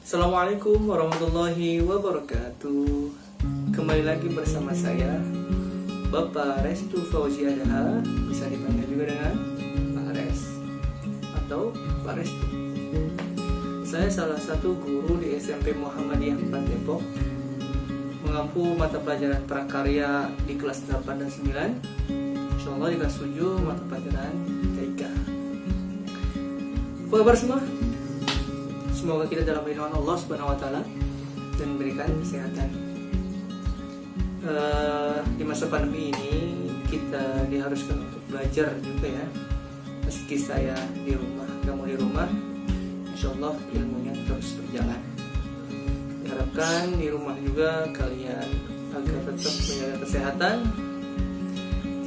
Assalamualaikum warahmatullahi wabarakatuh. Kembali lagi bersama saya Bapak Restu Fauzi Adaha, bisa dipanggil juga dengan Pak Res atau Pak Restu. Saya salah satu guru di SMP Muhammadiyah 4 Depok, mengampu mata pelajaran prakarya di kelas 8 dan 9. Insyaallah di kelas 7 mata pelajaran TK. Apa kabar semua? Semoga kita dalam lindungan Allah Subhanahu wa taala dan memberikan kesehatan. Di masa pandemi ini kita diharuskan untuk belajar juga ya. Meski saya di rumah, kamu di rumah, insyaallah ilmunya terus berjalan. Diharapkan di rumah juga kalian agar tetap menjaga kesehatan,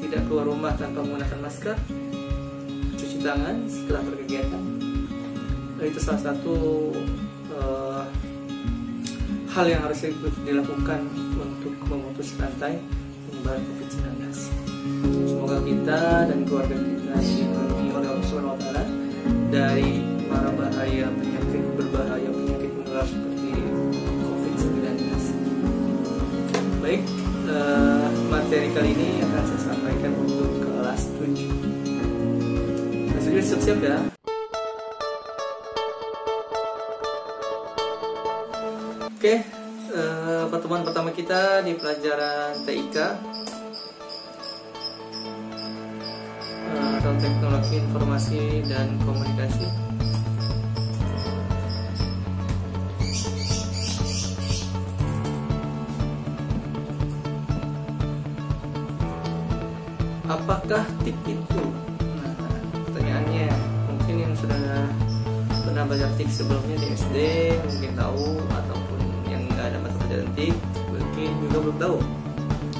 tidak keluar rumah tanpa menggunakan masker, cuci tangan setelah berkegiatan. Itu salah satu hal yang harus dilakukan untuk memutus rantai penyebaran COVID-19. Semoga kita dan keluarga kita dilindungi oleh Allah Subhanahu wa taala dari mara bahaya penyakit berbahaya, penyakit menular seperti COVID-19. Baik, materi kali ini akan saya sampaikan untuk kelas 7. Kelas 7 siap-siap ya. Oke, pertemuan pertama kita di pelajaran TIK atau Teknologi Informasi dan Komunikasi. Apakah TIK itu? Nah, pertanyaannya mungkin yang sudah pernah belajar TIK sebelumnya di SD mungkin tahu, ataupun ada mata pelajaran TIK mungkin juga belum tahu.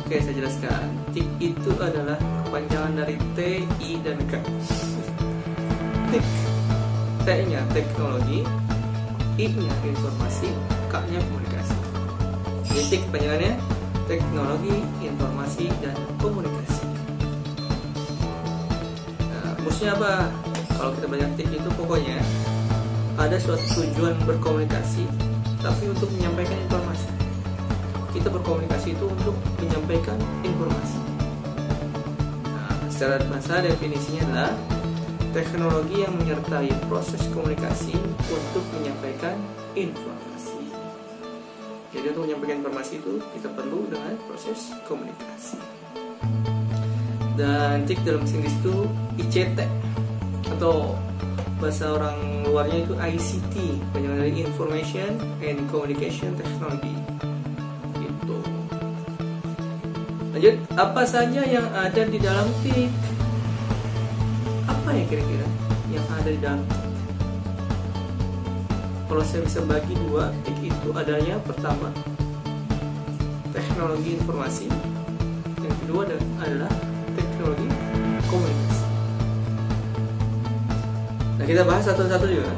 Oke, saya jelaskan. TIK itu adalah kepanjangan dari T, I, dan K. TIK, T-nya teknologi, I-nya informasi, K-nya komunikasi. Jadi TIK kepanjangannya teknologi, informasi, dan komunikasi. Nah, maksudnya apa? Kalau kita belajar TIK itu pokoknya ada suatu tujuan berkomunikasi, tapi untuk menyampaikan informasi. Kita berkomunikasi itu untuk menyampaikan informasi. Nah, secara bahasa definisinya adalah teknologi yang menyertai proses komunikasi untuk menyampaikan informasi. Jadi untuk menyampaikan informasi itu kita perlu dengan proses komunikasi. Dan TIK dalam bahasa Inggris itu ICT atau bahasa orang luarnya itu ICT, panjangan dari Information and Communication Technology. Gitu. Lanjut, apa saja yang ada di dalam TIK? Apa ya kira-kira yang ada di dalam TIK? Kalau saya bisa bagi dua, TIK itu adanya pertama teknologi informasi, yang kedua adalah teknologi komunikasi. Nah, kita bahas satu-satu juga.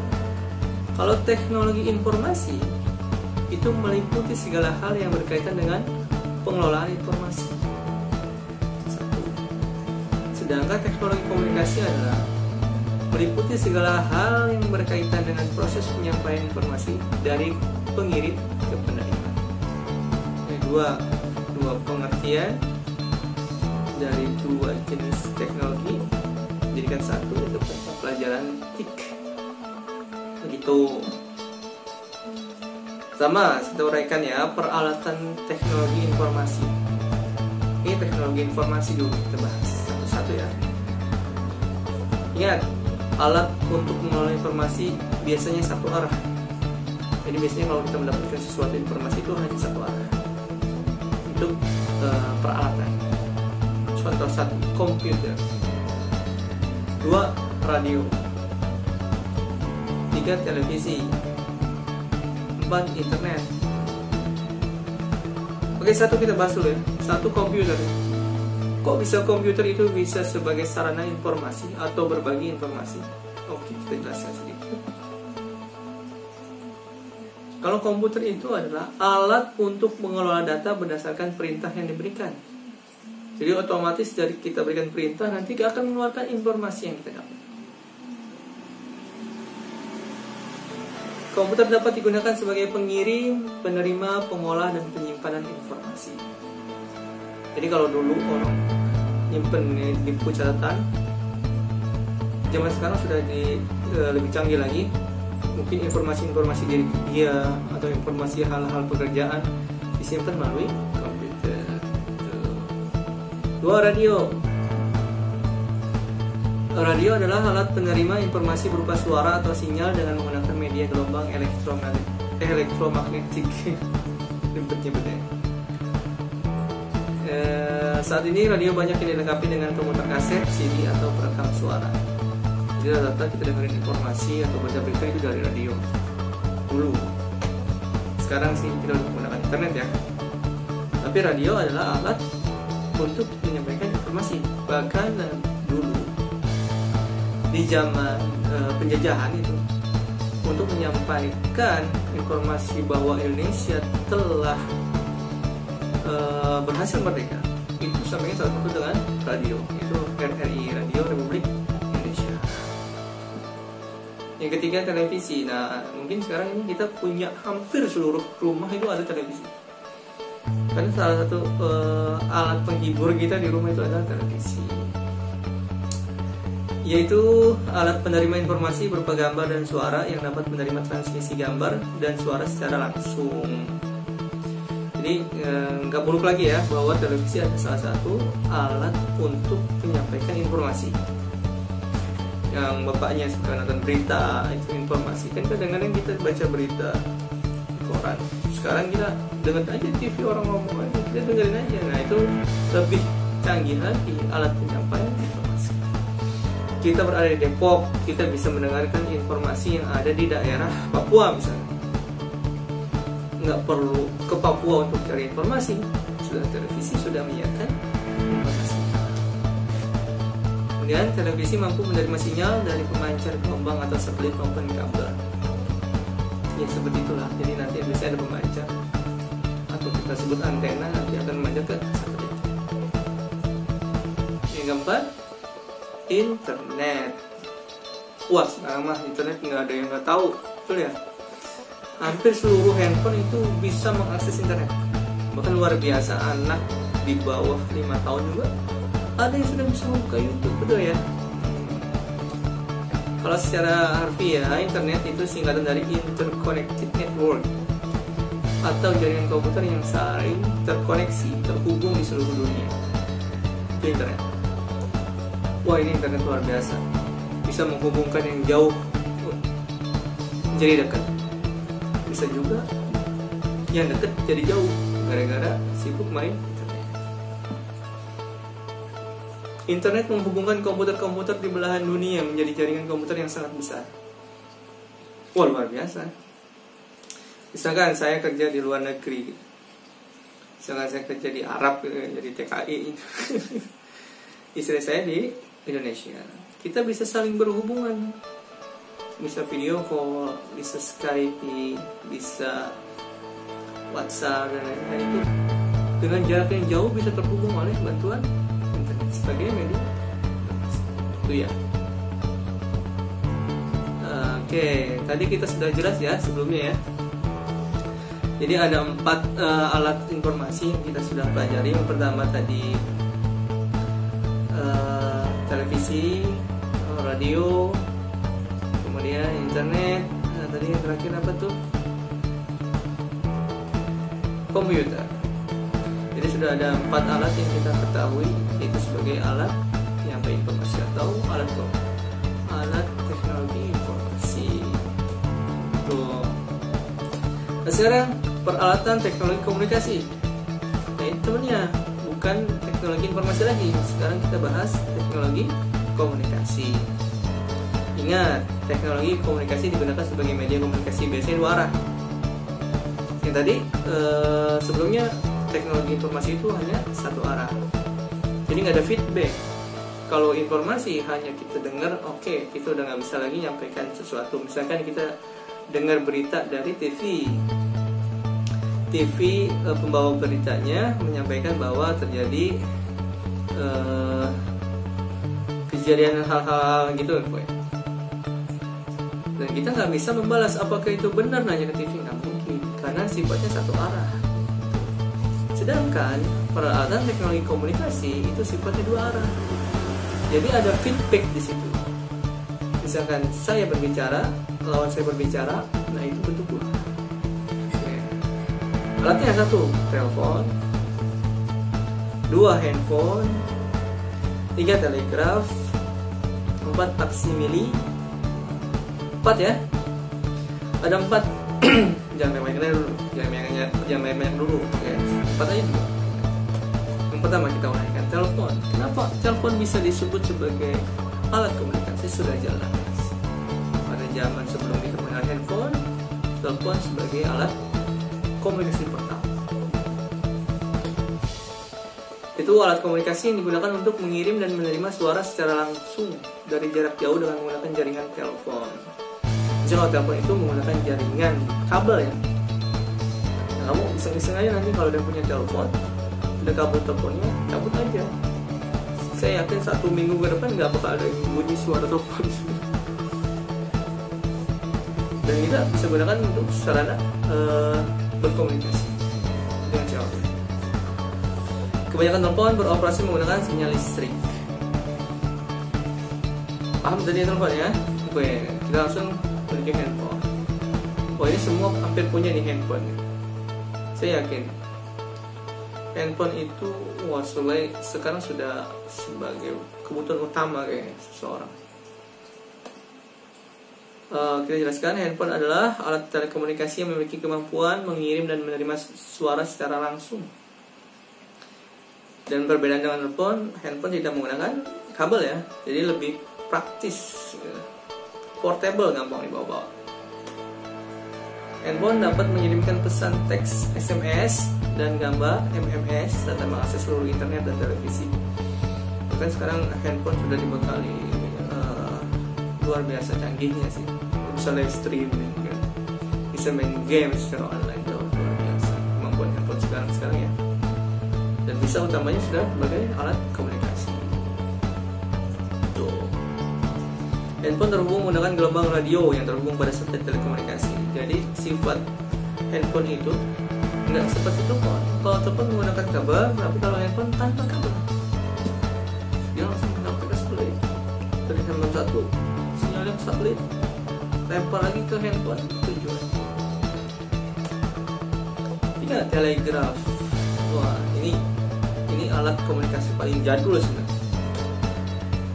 Kalau teknologi informasi itu meliputi segala hal yang berkaitan dengan pengelolaan informasi. Satu. Sedangkan teknologi komunikasi adalah meliputi segala hal yang berkaitan dengan proses penyampaian informasi dari pengirim ke penerima. Ini dua pengertian dari dua jenis teknologi jadikan satu untuk pelajaran TIK. Begitu. Pertama, kita uraikan ya peralatan teknologi informasi. Ini teknologi informasi dulu kita bahas satu-satu ya. Ingat, alat untuk mengelola informasi biasanya satu arah. Jadi biasanya kalau kita mendapatkan sesuatu informasi itu hanya satu arah. Untuk peralatan. Contoh satu, komputer. 2, radio. 3, televisi. 4, internet. Oke, satu kita bahas dulu ya. Satu, komputer. Kok bisa komputer itu bisa sebagai sarana informasi atau berbagi informasi? Oke, kita jelaskan sedikit. Kalau komputer itu adalah alat untuk mengelola data berdasarkan perintah yang diberikan. Jadi otomatis dari kita berikan perintah nanti akan mengeluarkan informasi yang kita dapat. Komputer dapat digunakan sebagai pengirim, penerima, pengolah, dan penyimpanan informasi. Jadi kalau dulu orang nyimpen di buku catatan, zaman sekarang sudah lebih canggih lagi. Mungkin informasi-informasi diri dia atau informasi hal-hal pekerjaan disimpan melalui komputer. Dua, radio. Radio adalah alat penerima informasi berupa suara atau sinyal dengan menggunakan media gelombang elektromagnetik. Ribet-ribetnya. Saat ini radio banyak yang dilengkapi dengan komuter kaset, CD atau perekam suara. Jadi rata-rata kita dengerin informasi atau baca berita itu dari radio dulu. Sekarang sih kita udah menggunakan internet ya. Tapi radio adalah alat untuk menyampaikan informasi. Bahkan dulu di zaman penjajahan itu, untuk menyampaikan informasi bahwa Indonesia telah berhasil merdeka, itu sampaikan salah satu dengan radio, itu RRI, Radio Republik Indonesia. Yang ketiga, televisi. Nah, mungkin sekarang ini kita punya hampir seluruh rumah itu ada televisi. Karena salah satu alat penghibur kita di rumah itu adalah televisi, yaitu alat penerima informasi berupa gambar dan suara yang dapat menerima transmisi gambar dan suara secara langsung. Jadi nggak buruk lagi ya bahwa televisi adalah salah satu alat untuk menyampaikan informasi. Yang bapaknya suka nonton berita, itu informasi. Kan kadang-kadang kita baca berita di koran. Sekarang kita dengar aja TV orang ngomong aja, kita dengerin aja. Nah, itu lebih canggih lagi alat penyampaian informasi. Kita berada di Depok, kita bisa mendengarkan informasi yang ada di daerah Papua misalnya. Nggak perlu ke Papua untuk cari informasi, sudah televisi sudah menyiarkan informasi. Kemudian televisi mampu menerima sinyal dari pemancar gelombang atau satelit maupun kabel. Ya seperti itulah. Jadi nanti biasanya ada pemancar atau kita sebut antena, nanti akan memancar ke satelit. Yang keempat, internet. Wah, sekarang mah internet nggak ada yang nggak tahu, betul ya? Hampir seluruh handphone itu bisa mengakses internet. Bahkan luar biasa, anak di bawah 5 tahun juga ada yang sudah bisa buka YouTube, betul ya? Kalau secara harfiah, internet itu singkatan dari Interconnected Network atau jaringan komputer yang saling terkoneksi, terhubung di seluruh dunia. Itu internet. Wah, ini internet luar biasa, bisa menghubungkan yang jauh jadi dekat, bisa juga yang dekat jadi jauh gara-gara sibuk main internet. Internet menghubungkan komputer-komputer di belahan dunia menjadi jaringan komputer yang sangat besar. Wah, luar biasa. Misalkan saya kerja di luar negeri, misalkan saya kerja di Arab, jadi TKI, istri saya di Indonesia, kita bisa saling berhubungan, bisa video call, bisa Skype, bisa WhatsApp dan lain-lain. Itu dengan jarak yang jauh bisa terhubung oleh bantuan internet sebagai media. Itu ya. Oke, tadi kita sudah jelas ya sebelumnya ya. Jadi ada 4 alat informasi yang kita sudah pelajari. Yang pertama tadi televisi, radio, kemudian internet. Nah, tadi yang terakhir apa tuh? Komputer. Jadi sudah ada 4 alat yang kita ketahui, yaitu sebagai alat penyampaian informasi atau alat teknologi informasi. Tuh. Nah, sekarang peralatan teknologi komunikasi. Nah, itu temennya, bukan teknologi informasi lagi. Sekarang kita bahas teknologi komunikasi. Ingat, teknologi komunikasi digunakan sebagai media komunikasi biasanya 2 arah. Yang tadi sebelumnya teknologi informasi itu hanya 1 arah. Jadi nggak ada feedback. Kalau informasi hanya kita dengar, oke, kita udah nggak bisa lagi nyampaikan sesuatu. Misalkan kita dengar berita dari TV, pembawa beritanya menyampaikan bahwa terjadi kejadian hal-hal gitu, dan Dan kita nggak bisa membalas apakah itu benar nanya ke TV, nggak mungkin, karena sifatnya satu arah. Sedangkan peralatan teknologi komunikasi itu sifatnya dua arah. Jadi ada feedback di situ. Misalkan saya berbicara, lawan saya berbicara, nah itu bentuk dua. Alatnya satu, telepon, dua, handphone, tiga, telegraf, empat, faksimili, empat ya. Ada empat. Jangan main-main dulu, jangan main-main dulu. Ya. Empat aja dulu. Yang pertama kita uraikan telepon. Kenapa telepon bisa disebut sebagai alat komunikasi? Sudah jelas. Pada zaman sebelum kita mengenal handphone, telepon sebagai alat komunikasi pertama. Itu alat komunikasi yang digunakan untuk mengirim dan menerima suara secara langsung dari jarak jauh dengan menggunakan jaringan telepon. Jadi kalau telepon itu menggunakan jaringan kabel ya. Nah, kamu iseng-iseng aja nanti kalau udah punya telepon, ada kabel teleponnya, cabut aja. Saya yakin 1 minggu ke depan nggak bakal ada yang bunyi suara telepon. Dan kita bisa gunakan untuk sarana berkomunikasi dengan siapa. Kebanyakan telepon beroperasi menggunakan sinyal listrik. Paham tadi telepon ya? Oke, kita langsung menuju handphone. Oh, ini semua hampir punya nih handphone. Saya yakin handphone itu sekarang sudah sebagai kebutuhan utama kayak seseorang. Kita jelaskan, handphone adalah alat telekomunikasi yang memiliki kemampuan mengirim dan menerima suara secara langsung. Dan perbedaan dengan telepon, handphone tidak menggunakan kabel ya, jadi lebih praktis, portable, gampang dibawa-bawa. Handphone dapat mengirimkan pesan teks SMS dan gambar MMS serta mengakses seluruh internet dan televisi. Bahkan sekarang handphone sudah dibekali luar biasa canggihnya sih, bisa live streaming, bisa main game secara online, luar biasa kemampuan handphone sekarang ya. Dan bisa utamanya sudah sebagai alat komunikasi. Handphone terhubung menggunakan gelombang radio yang terhubung pada satelit telekomunikasi. Jadi sifat handphone itu nggak seperti telepon. Kalau telepon menggunakan kabel, tapi kalau handphone tanpa kabel, dia langsung sampai ke satelit. Dari handphone satu, sinyalnya ke satelit, lempar lagi ke handphone tujuan. Tiga, telegraf. Wah, ini alat komunikasi paling jadul sebenarnya.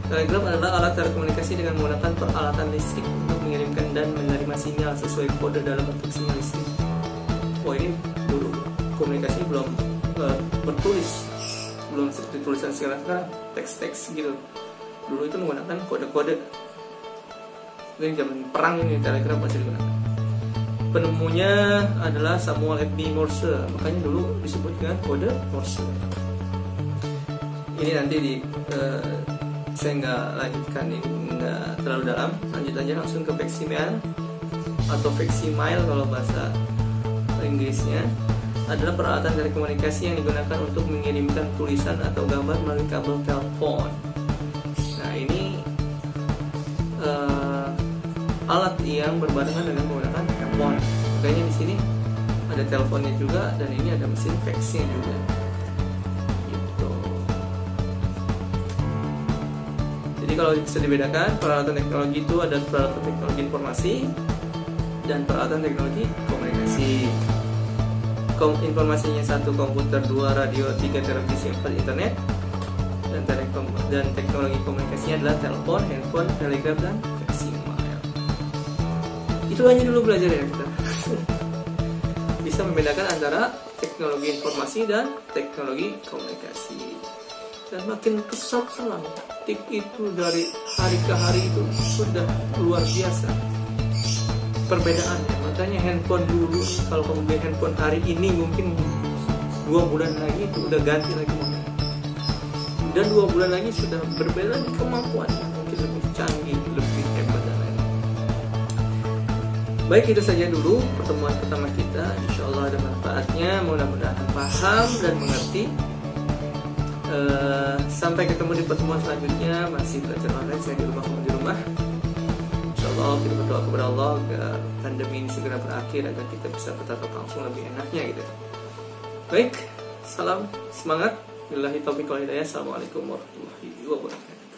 Telegraf adalah alat telekomunikasi dengan menggunakan peralatan listrik untuk mengirimkan dan menerima sinyal sesuai kode dalam bentuk sinyal listrik. Wah, ini dulu komunikasi belum bertulis, belum seperti tulisan sekarang teks-teks gitu. Dulu itu menggunakan kode-kode. Ini zaman perang ini telegraf masih digunakan. Penemunya adalah Samuel F.B. Morse, makanya dulu disebut dengan kode Morse. Ini nanti saya nggak lanjutkan, ini nggak terlalu dalam. Lanjut aja langsung ke facsimile atau facsimile kalau bahasa Inggrisnya, adalah peralatan telekomunikasi yang digunakan untuk mengirimkan tulisan atau gambar melalui kabel telepon. Nah, ini alat yang berbarengan dengan menggunakan telepon. Makanya di sini ada teleponnya juga, dan ini ada mesin faxnya juga. Jadi kalau bisa dibedakan, peralatan teknologi itu ada peralatan teknologi informasi dan peralatan teknologi komunikasi. Informasinya 1 komputer, 2 radio, 3 televisi, 4 internet, dan teknologi komunikasinya adalah telepon, handphone, telegraf, dan facsimile. Itu aja dulu belajar ya kita. Bisa membedakan antara teknologi informasi dan teknologi komunikasi. Dan makin kesal-kesalan, tik itu dari hari ke hari itu sudah luar biasa perbedaannya. Makanya handphone dulu, kalau kamu beli handphone hari ini, mungkin 2 bulan lagi itu udah ganti lagi model, dan 2 bulan lagi sudah berbeda di kemampuannya, mungkin lebih canggih, lebih hebat dan lain-lain. Baik, itu saja dulu pertemuan pertama kita. Insya Allah ada manfaatnya, mudah-mudahan paham dan mengerti. Sampai ketemu di pertemuan selanjutnya. Masih belajar online, saya di rumah, kamu di rumah. Insya Allah Allah, kita berdoa kepada Allah agar pandemi ini segera berakhir, agar kita bisa bertatap langsung lebih enaknya gitu. Baik, salam semangat. Billahi taufiq wal hidayah. Assalamualaikum warahmatullahi wabarakatuh.